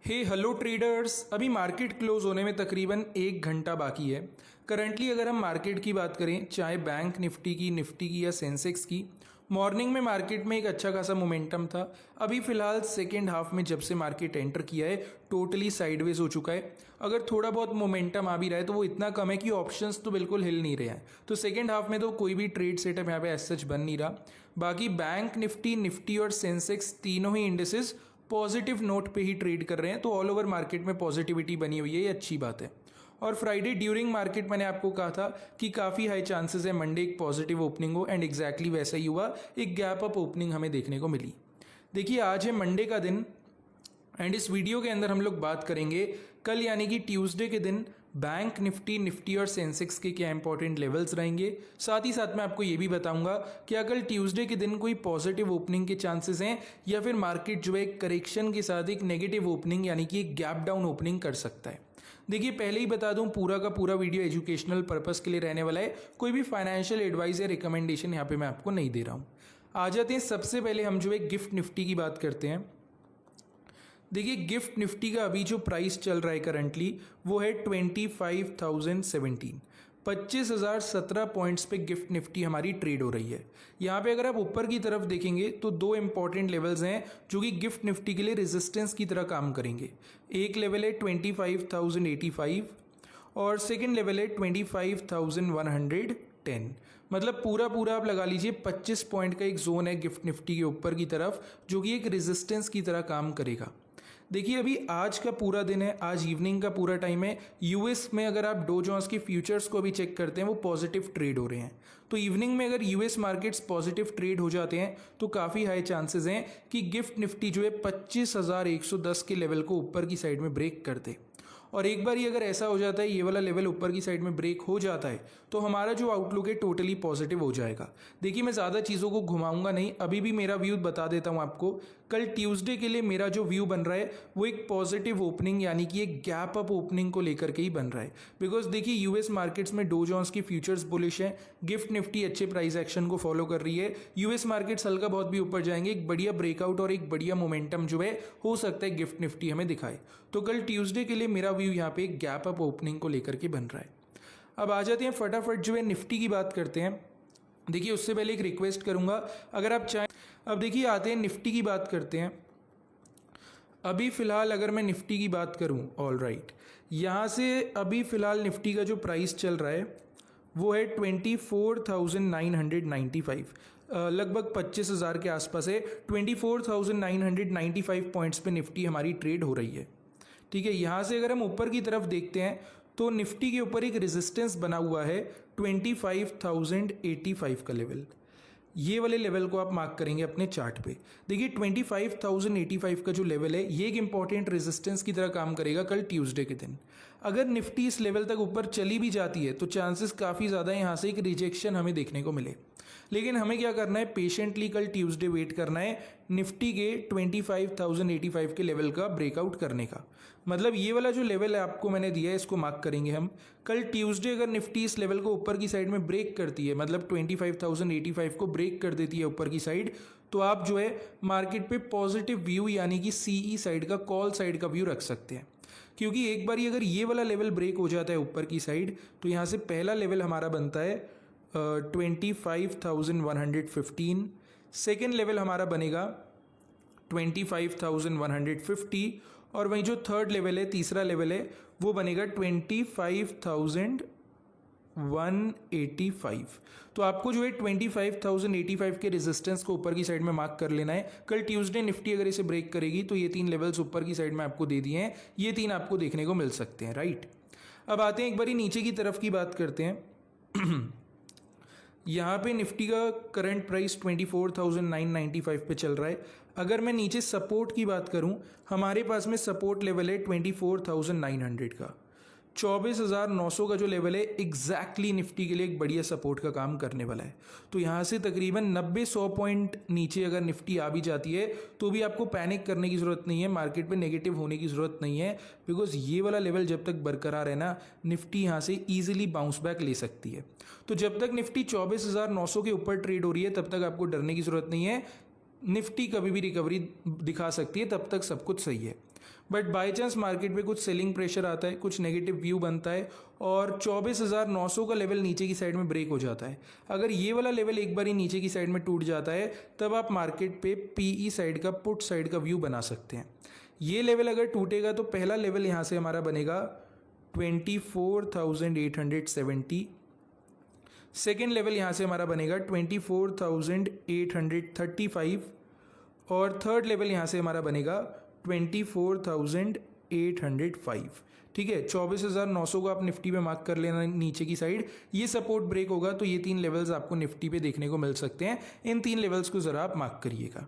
हे hello traders, अभी market close होने में तकरीबन 1 घंटा बाकी है। करंटली अगर हम मार्केट की बात करें, चाहे बैंक निफ्टी की या सेंसेक्स की, मॉर्निंग में मार्केट में एक अच्छा खासा मोमेंटम था। अभी फिलहाल सेकेंड हाफ में जब से मार्केट एंटर किया है, टोटली साइडवेज हो चुका है। अगर थोड़ा बहुत मोमेंटम आ भी रहा है तो वो इतना कम है कि ऑप्शंस तो बिल्कुल हिल नहीं रहे हैं। तो सेकेंड हाफ में तो कोई भी ट्रेड सेटअप यहाँ पे एज सच बन नहीं रहा। बाकी बैंक निफ्टी और सेंसेक्स तीनों ही इंडेसेस पॉजिटिव नोट पे ही ट्रेड कर रहे हैं, तो ऑल ओवर मार्केट में पॉजिटिविटी बनी हुई है, ये अच्छी बात है। और फ्राइडे ड्यूरिंग मार्केट मैंने आपको कहा था कि काफ़ी हाई चांसेस है मंडे एक पॉजिटिव ओपनिंग हो, एंड एग्जैक्टली वैसा ही हुआ। एक गैप अप ओपनिंग हमें देखने को मिली। देखिए, आज है मंडे का दिन, एंड इस वीडियो के अंदर हम लोग बात करेंगे कल यानी कि ट्यूसडे के दिन बैंक निफ्टी और सेंसेक्स के क्या इंपॉर्टेंट लेवल्स रहेंगे। साथ ही साथ मैं आपको ये भी बताऊंगा कि कल ट्यूसडे के दिन कोई पॉजिटिव ओपनिंग के चांसेस हैं या फिर मार्केट जो है करेक्शन के साथ एक नेगेटिव ओपनिंग यानी कि एक गैप डाउन ओपनिंग कर सकता है। देखिए, पहले ही बता दूं, पूरा का पूरा वीडियो एजुकेशनल पर्पस के लिए रहने वाला है। कोई भी फाइनेंशियल एडवाइस या रिकमेंडेशन यहाँ पे मैं आपको नहीं दे रहा हूँ। आ जाते हैं, सबसे पहले हम जो है गिफ्ट निफ्टी की बात करते हैं। देखिए, गिफ्ट निफ्टी का अभी जो प्राइस चल रहा है करंटली वो है 25,017 25,017 पॉइंट्स पे गिफ्ट निफ्टी हमारी ट्रेड हो रही है। यहाँ पे अगर आप ऊपर की तरफ देखेंगे तो दो इंपॉर्टेंट लेवल्स हैं जो कि गिफ्ट निफ्टी के लिए रेजिस्टेंस की तरह काम करेंगे। एक लेवल है 25,085 और सेकेंड लेवल है 25,110। मतलब पूरा आप लगा लीजिए 25 पॉइंट का एक जोन है गिफ्ट निफ्टी के ऊपर की तरफ, जो कि एक रेजिस्टेंस की तरह काम करेगा। देखिए, अभी आज का पूरा दिन है, आज इवनिंग का पूरा टाइम है। यूएस में अगर आप डो जोन्स की फ्यूचर्स को अभी चेक करते हैं, वो पॉजिटिव ट्रेड हो रहे हैं। तो इवनिंग में अगर यूएस मार्केट्स पॉजिटिव ट्रेड हो जाते हैं तो काफ़ी हाई चांसेस हैं कि गिफ्ट निफ्टी जो है 25,110 के लेवल को ऊपर की साइड में ब्रेक कर दे। और एक बार ही अगर ऐसा हो जाता है, ये वाला लेवल ऊपर की साइड में ब्रेक हो जाता है, तो हमारा जो आउटलुक है टोटली पॉजिटिव हो जाएगा। देखिए, मैं ज़्यादा चीज़ों को घुमाऊंगा नहीं, अभी भी मेरा व्यू बता देता हूँ आपको। कल ट्यूसडे के लिए मेरा जो व्यू बन रहा है वो एक पॉजिटिव ओपनिंग यानी कि एक गैप अप ओपनिंग को लेकर के ही बन रहा है। बिकॉज देखिए, यूएस मार्केट्स में डो जोन्स की फ्यूचर्स बुलिश है, गिफ्ट निफ्टी अच्छे प्राइस एक्शन को फॉलो कर रही है। यूएस मार्केट्स हल्का बहुत भी ऊपर जाएंगे, एक बढ़िया ब्रेकआउट और एक बढ़िया मोमेंटम जो है हो सकता है गिफ्ट निफ्टी हमें दिखाए। तो कल ट्यूसडे के लिए मेरा व्यू यहाँ पे एक गैप अप ओपनिंग को लेकर के बन रहा है। अब आ जाते हैं फटाफट जो है निफ्टी की बात करते हैं। देखिए, उससे पहले एक रिक्वेस्ट करूंगा, अगर आप चाहें, अब देखिए आते हैं निफ्टी की बात करते हैं। अभी फिलहाल अगर मैं निफ्टी की बात करूं, ऑल राइट, यहाँ से अभी फिलहाल निफ्टी का जो प्राइस चल रहा है वो है 24,995, लगभग 25,000 के आसपास है। 24,995 पॉइंट्स पे निफ्टी हमारी ट्रेड हो रही है। ठीक है, यहाँ से अगर हम ऊपर की तरफ देखते हैं तो निफ्टी के ऊपर एक रेजिस्टेंस बना हुआ है 25,085 का लेवल। ये वाले लेवल को आप मार्क करेंगे अपने चार्ट पे। देखिए, 25,085 का जो लेवल है ये एक इंपॉर्टेंट रेजिस्टेंस की तरह काम करेगा कल ट्यूसडे के दिन। अगर निफ्टी इस लेवल तक ऊपर चली भी जाती है तो चांसेस काफ़ी ज़्यादा है यहाँ से एक रिजेक्शन हमें देखने को मिले। लेकिन हमें क्या करना है, पेशेंटली कल ट्यूसडे वेट करना है निफ्टी के 25,085 के लेवल का ब्रेकआउट करने का। मतलब ये वाला जो लेवल है आपको मैंने दिया है, इसको मार्क करेंगे हम। कल ट्यूसडे अगर निफ्टी इस लेवल को ऊपर की साइड में ब्रेक करती है, मतलब 25,085 को ब्रेक कर देती है ऊपर की साइड, तो आप जो है मार्केट पे पॉजिटिव व्यू यानी कि सीई साइड का, कॉल साइड का व्यू रख सकते हैं। क्योंकि एक बार अगर ये वाला लेवल ब्रेक हो जाता है ऊपर की साइड, तो यहाँ से पहला लेवल हमारा बनता है 25,115। सेकेंड लेवल हमारा बनेगा 25,150 और वहीं जो थर्ड लेवल है, तीसरा लेवल है, वो बनेगा 25,185। तो आपको जो है 25,085 के रेजिस्टेंस को ऊपर की साइड में मार्क कर लेना है। कल ट्यूसडे निफ्टी अगर इसे ब्रेक करेगी तो ये तीन लेवल्स ऊपर की साइड में आपको दे दिए हैं, ये तीन आपको देखने को मिल सकते हैं, राइट। अब आते हैं एक बारी नीचे की तरफ की बात करते हैं। यहाँ पे निफ्टी का करंट प्राइस 24,995 पे चल रहा है। अगर मैं नीचे सपोर्ट की बात करूँ, हमारे पास में सपोर्ट लेवल है 24,900 का। 24,900 का जो लेवल है एग्जैक्टली निफ्टी के लिए एक बढ़िया सपोर्ट का काम करने वाला है। तो यहाँ से तकरीबन 90-100 पॉइंट नीचे अगर निफ्टी आ भी जाती है तो भी आपको पैनिक करने की ज़रूरत नहीं है, मार्केट में नेगेटिव होने की ज़रूरत नहीं है। बिकॉज ये वाला लेवल जब तक बरकरार है ना, निफ्टी यहाँ से ईजिली बाउंस बैक ले सकती है। तो जब तक निफ्टी 24,900 के ऊपर ट्रेड हो रही है तब तक आपको डरने की ज़रूरत नहीं है। निफ्टी कभी भी रिकवरी दिखा सकती है, तब तक सब कुछ सही है। बट बाई चांस मार्केट पे कुछ सेलिंग प्रेशर आता है, कुछ नेगेटिव व्यू बनता है और 24,900 का लेवल नीचे की साइड में ब्रेक हो जाता है। अगर ये वाला लेवल एक बार ही नीचे की साइड में टूट जाता है तब आप मार्केट पे पीई साइड का, पुट साइड का व्यू बना सकते हैं। ये लेवल अगर टूटेगा तो पहला लेवल यहाँ से हमारा बनेगा 24,870, सेकेंड लेवल यहाँ से हमारा बनेगा 24,835 और थर्ड लेवल यहाँ से हमारा बनेगा 24,805। ठीक है, 24,900 को आप निफ्टी पे मार्क कर लेना नीचे की साइड। ये सपोर्ट ब्रेक होगा तो ये 3 लेवल्स आपको निफ्टी पे देखने को मिल सकते हैं। इन 3 लेवल्स को ज़रा आप मार्क करिएगा।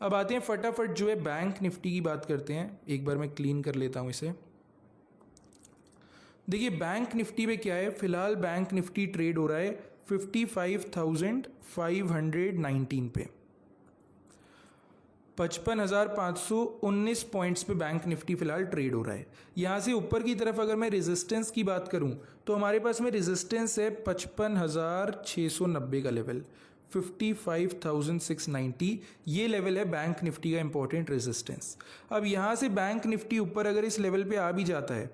अब आते हैं फटाफट जो है बैंक निफ्टी की बात करते हैं। एक बार मैं क्लीन कर लेता हूँ इसे। देखिए बैंक निफ्टी पे क्या है, फिलहाल बैंक निफ्टी ट्रेड हो रहा है 55,519 पे, 55,519 पॉइंट्स पे बैंक निफ्टी फिलहाल ट्रेड हो रहा है। यहाँ से ऊपर की तरफ अगर मैं रेजिस्टेंस की बात करूँ तो हमारे पास में रेजिस्टेंस है 55,690 का लेवल, 55,690 ये लेवल है बैंक निफ्टी का इंपॉर्टेंट रेजिस्टेंस। अब यहाँ से बैंक निफ्टी ऊपर अगर इस लेवल पे आ भी जाता है,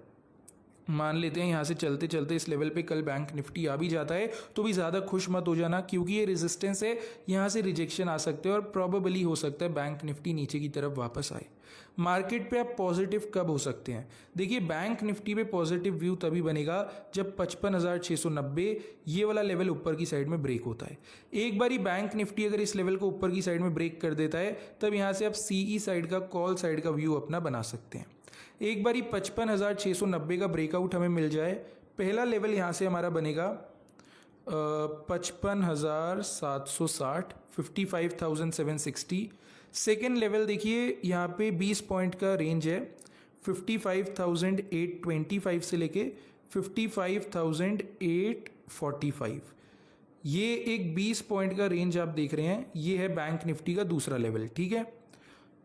मान लेते हैं यहाँ से चलते चलते इस लेवल पे कल बैंक निफ्टी आ भी जाता है, तो भी ज़्यादा खुश मत हो जाना, क्योंकि ये रेजिस्टेंस है, यहाँ से रिजेक्शन आ सकते हैं और प्रॉबेबली हो सकता है बैंक निफ्टी नीचे की तरफ वापस आए। मार्केट पे आप पॉजिटिव कब हो सकते हैं? देखिए बैंक निफ्टी पे पॉजिटिव व्यू तभी बनेगा जब 55,690 ये वाला लेवल ऊपर की साइड में ब्रेक होता है। एक बार ही बैंक निफ्टी अगर इस लेवल को ऊपर की साइड में ब्रेक कर देता है तब यहाँ से आप सीई साइड का, कॉल साइड का व्यू अपना बना सकते हैं। एक बार ही 55,690 का ब्रेकआउट हमें मिल जाए, पहला लेवल यहाँ से हमारा बनेगा 55,760, 55,760। सेकेंड लेवल देखिए यहाँ पे 20 पॉइंट का रेंज है, 55,825 से लेके 55,845। ये एक 20 पॉइंट का रेंज आप देख रहे हैं, ये है बैंक निफ्टी का दूसरा लेवल। ठीक है,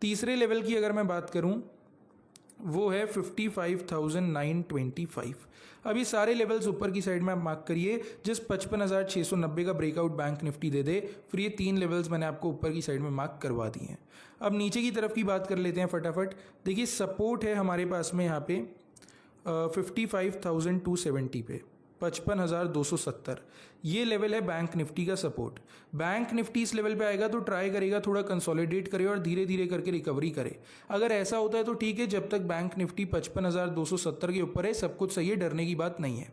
तीसरे लेवल की अगर मैं बात करूं वो है 55,925। अभी सारे लेवल्स ऊपर की साइड में आप मार्क करिए। जिस 55,690 का ब्रेकआउट बैंक निफ्टी दे दे, फिर ये 3 लेवल्स मैंने आपको ऊपर की साइड में मार्क करवा दिए हैं। अब नीचे की तरफ की बात कर लेते हैं फटाफट। देखिए सपोर्ट है हमारे पास में यहाँ पे 55,270 पे, 55,270 ये लेवल है बैंक निफ्टी का सपोर्ट। बैंक निफ्टी इस लेवल पे आएगा तो ट्राई करेगा थोड़ा कंसोलिडेट करे और धीरे धीरे करके रिकवरी करे। अगर ऐसा होता है तो ठीक है, जब तक बैंक निफ्टी 55,270 के ऊपर है सब कुछ सही है, डरने की बात नहीं है।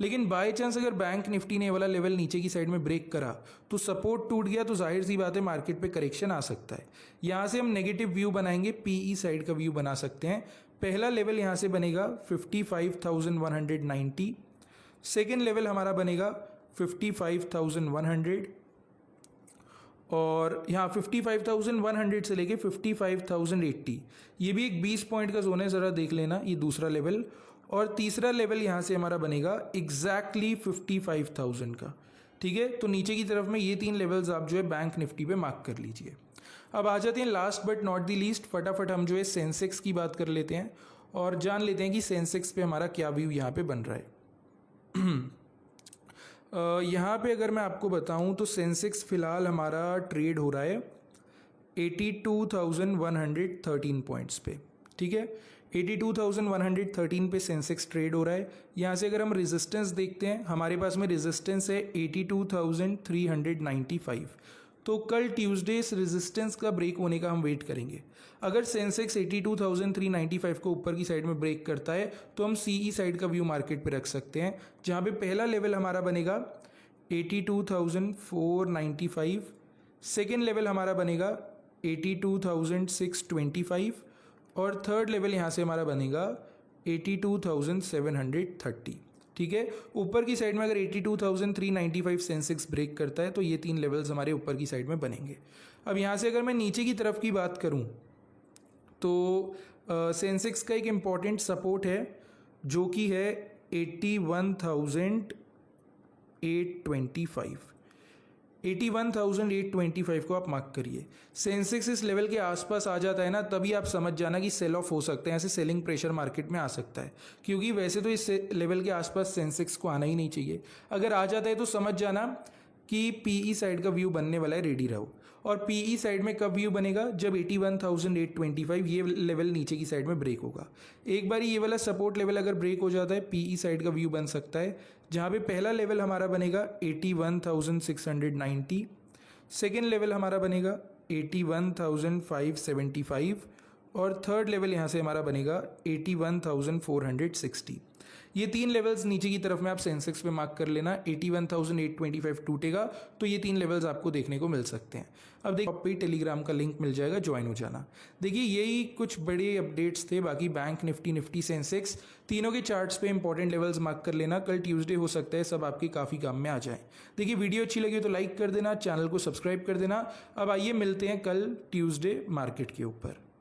लेकिन बाय चांस अगर बैंक निफ्टी ने वाला लेवल नीचे की साइड में ब्रेक करा तो सपोर्ट टूट गया तो जाहिर सी बात है मार्केट पे करेक्शन आ सकता है। यहाँ से हम नेगेटिव व्यू बनाएंगे, पीई साइड का व्यू बना सकते हैं। पहला लेवल यहाँ से बनेगा 55,190, सेकेंड लेवल हमारा बनेगा 55,100 और यहाँ 55,100 से लेके 55,080 ये भी एक 20 पॉइंट का जोन है, ज़रा देख लेना ये दूसरा लेवल। और तीसरा लेवल यहाँ से हमारा बनेगा एग्जैक्टली 55,000 का। ठीक है, तो नीचे की तरफ में ये 3 लेवल्स आप जो है बैंक निफ्टी पे मार्क कर लीजिए। अब आ जाते हैं last but not the least, फटाफट हम जो है सेंसेक्स की बात कर लेते हैं और जान लेते हैं कि सेंसेक्स पे हमारा क्या व्यू यहाँ पे बन रहा है। यहाँ पे अगर मैं आपको बताऊँ तो सेंसेक्स फ़िलहाल हमारा ट्रेड हो रहा है 82,113 पॉइंट्स पे। ठीक है, 82,113 पे सेंसेक्स ट्रेड हो रहा है। यहाँ से अगर हम रेजिस्टेंस देखते हैं, हमारे पास में रेजिस्टेंस है 82,395। तो कल ट्यूसडे इस रेजिस्टेंस का ब्रेक होने का हम वेट करेंगे। अगर सेंसेक्स 82,395 को ऊपर की साइड में ब्रेक करता है तो हम सीई साइड का व्यू मार्केट पे रख सकते हैं, जहाँ पे पहला लेवल हमारा बनेगा 82,495, सेकेंड लेवल हमारा बनेगा 82,625 और थर्ड लेवल यहाँ से हमारा बनेगा 82,730। ठीक है, ऊपर की साइड में अगर 82,395 सेंसेक्स ब्रेक करता है तो ये 3 लेवल्स हमारे ऊपर की साइड में बनेंगे। अब यहाँ से अगर मैं नीचे की तरफ की बात करूँ तो सेंसेक्स का एक इम्पॉर्टेंट सपोर्ट है जो कि है 81,825। 81,825 को आप मार्क करिए। सेंसेक्स इस लेवल के आसपास आ जाता है ना, तभी आप समझ जाना कि सेल ऑफ हो सकते हैं, ऐसे सेलिंग प्रेशर मार्केट में आ सकता है, क्योंकि वैसे तो इस लेवल के आसपास सेंसेक्स को आना ही नहीं चाहिए। अगर आ जाता है तो समझ जाना कि पीई साइड का व्यू बनने वाला है, रेडी रहो। और पीई साइड में कब व्यू बनेगा, जब 81,825 ये लेवल नीचे की साइड में ब्रेक होगा। एक बार ये वाला सपोर्ट लेवल अगर ब्रेक हो जाता है, पीई साइड का व्यू बन सकता है, जहाँ पे पहला लेवल हमारा बनेगा 81,690, सेकेंड लेवल हमारा बनेगा 81,575 और थर्ड लेवल यहाँ से हमारा बनेगा 81,460। ये तीन लेवल्स नीचे की तरफ में आप सेंसेक्स पे मार्क कर लेना। 81,825 टूटेगा तो ये तीन लेवल्स आपको देखने को मिल सकते हैं। अब देखिए पे टेलीग्राम का लिंक मिल जाएगा, ज्वाइन हो जाना। देखिए यही कुछ बड़े अपडेट्स थे। बाकी बैंक निफ्टी सेंसेक्स तीनों के चार्ट्स पे इंपॉर्टेंट लेवल्स मार्क कर लेना। कल ट्यूसडे हो सकता है सब आपके काफ़ी काम में आ जाए। देखिए वीडियो अच्छी लगी तो लाइक कर देना, चैनल को सब्सक्राइब कर देना। अब आइए मिलते हैं कल ट्यूसडे मार्केट के ऊपर।